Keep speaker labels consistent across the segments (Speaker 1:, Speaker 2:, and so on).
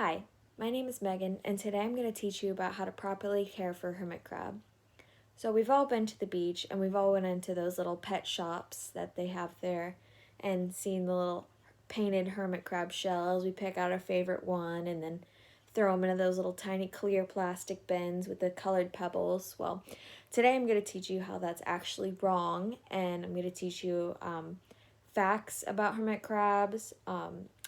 Speaker 1: Hi, my name is Megan, and today I'm going to teach you about how to properly care for hermit crab. So we've all been to the beach, and we've all went into those little pet shops that they have there and seen the little painted hermit crab shells. We pick out our favorite one and then throw them into those little tiny clear plastic bins with the colored pebbles. Well, today I'm going to teach you how that's actually wrong, and I'm going to teach you facts about hermit crabs,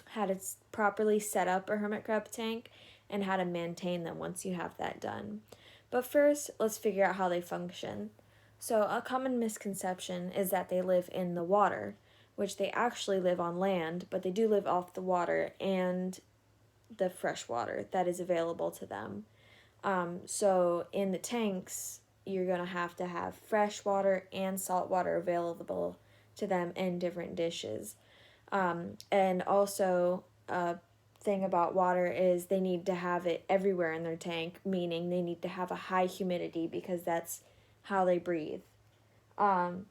Speaker 1: how to properly set up a hermit crab tank, and how to maintain them once you have that done. But first, let's figure out how they function. So, a common misconception is that they live in the water, which they actually live on land, but they do live off the water and the fresh water that is available to them. So, in the tanks, you're going to have fresh water and salt water available to them in different dishes. And also, a thing about water is they need to have it everywhere in their tank, meaning they need to have a high humidity because that's how they breathe. Um,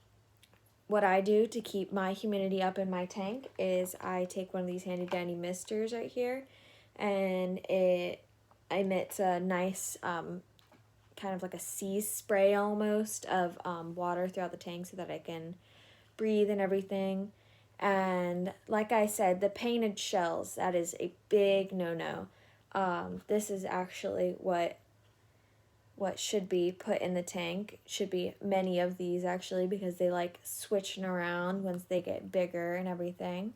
Speaker 1: what I do to keep my humidity up in my tank is I take one of these handy dandy misters right here, and it emits a nice kind of like a sea spray almost of water throughout the tank so that I can breathe and everything. And like I said, the painted shells, that is a big no-no. This is actually what should be put in the tank. Should be many of these actually, because they like switching around once they get bigger and everything.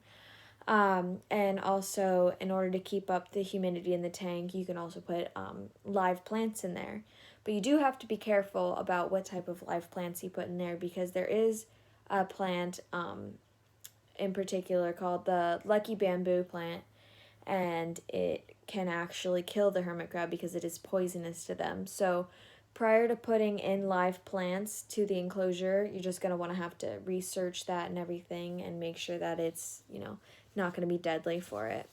Speaker 1: And also, in order to keep up the humidity in the tank, you can also put live plants in there. But you do have to be careful about what type of live plants you put in there, because there is a plant in particular called the lucky bamboo plant, and it can actually kill the hermit crab because it is poisonous to them. So prior to putting in live plants to the enclosure, you're just going to want to have to research that and everything and make sure that it's, not going to be deadly for it.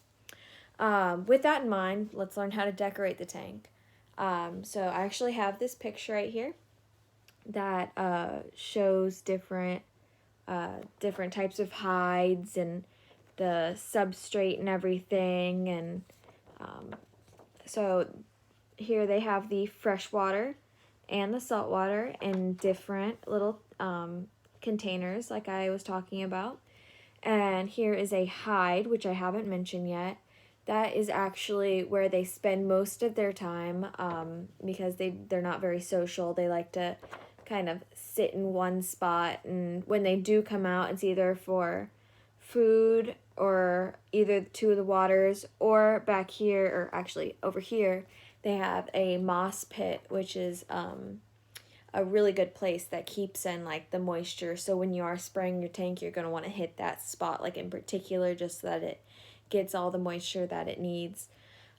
Speaker 1: With that in mind, let's learn how to decorate the tank. So I actually have this picture right here that shows different types of hides and the substrate and everything. And so here they have the fresh water and the salt water in different little containers like I was talking about. And here is a hide, which I haven't mentioned yet. That is actually where they spend most of their time because they're not very social. They like to kind of sit in one spot, and when they do come out, it's either for food or either to the waters, or back here, or actually over here, they have a moss pit, which is a really good place that keeps in like the moisture. So when you are spraying your tank, you're going to want to hit that spot like in particular, just so that it gets all the moisture that it needs.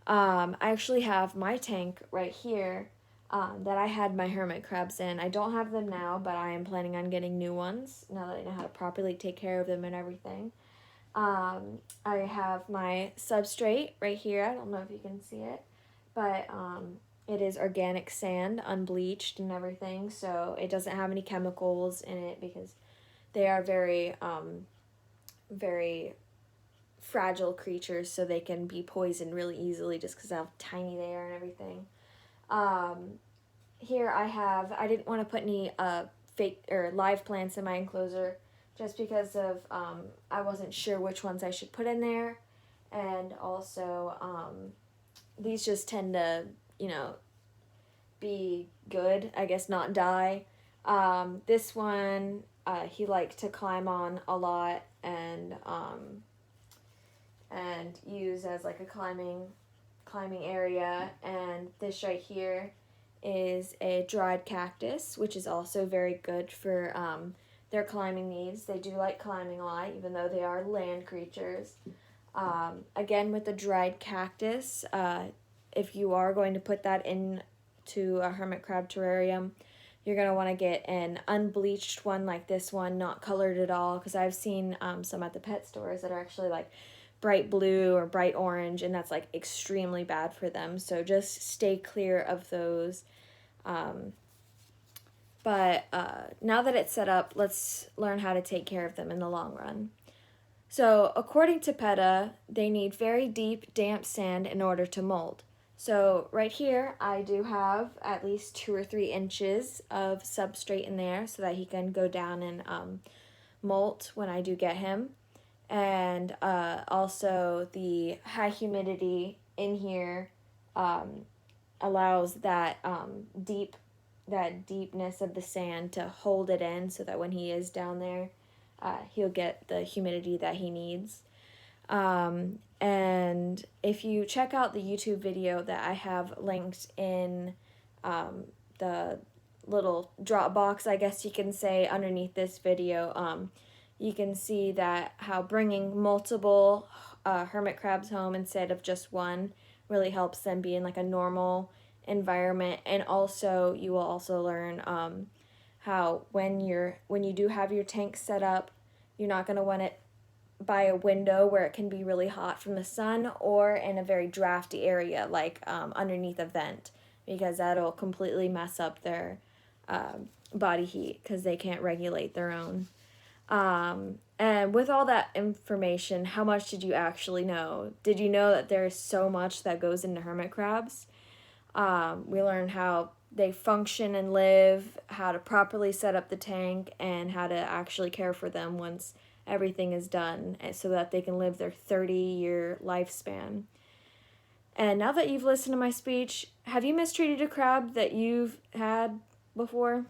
Speaker 1: I actually have my tank right here that I had my hermit crabs in. I don't have them now, but I am planning on getting new ones now that I know how to properly take care of them and everything. I have my substrate right here. I don't know if you can see it, but it is organic sand, unbleached and everything, so it doesn't have any chemicals in it because they are very fragile creatures, so they can be poisoned really easily just because of how tiny they are and everything. Here I didn't want to put any fake or live plants in my enclosure just because of I wasn't sure which ones I should put in there, and also these just tend to be good, I guess, not die. This one he liked to climb on a lot and use as like a climbing area. And this right here is a dried cactus, which is also very good for their climbing needs. They do like climbing a lot, even though they are land creatures. Again, with the dried cactus, if you are going to put that into a hermit crab terrarium, you're going to want to get an unbleached one like this one, not colored at all, because I've seen some at the pet stores that are actually like bright blue or bright orange, and that's like extremely bad for them. So just stay clear of those. But now that it's set up, let's learn how to take care of them in the long run. So, according to PETA, they need very deep, damp sand in order to molt. So, right here, I do have at least 2 or 3 inches of substrate in there so that he can go down and molt when I do get him. And also, the high humidity in here allows that deepness of the sand to hold it in so that when he is down there, he'll get the humidity that he needs. And if you check out the YouTube video that I have linked in the little drop box, I guess you can say, underneath this video, you can see that how bringing multiple hermit crabs home instead of just one really helps them be in like a normal environment. And also you will also learn how when you do have your tank set up, you're not going to want it by a window where it can be really hot from the sun, or in a very drafty area like underneath a vent, because that'll completely mess up their body heat because they can't regulate their own. And with all that information, how much did you actually know? Did you know that there's so much that goes into hermit crabs? We learned how they function and live, how to properly set up the tank, and how to actually care for them once everything is done so that they can live their 30-year lifespan. And now that you've listened to my speech, have you mistreated a crab that you've had before?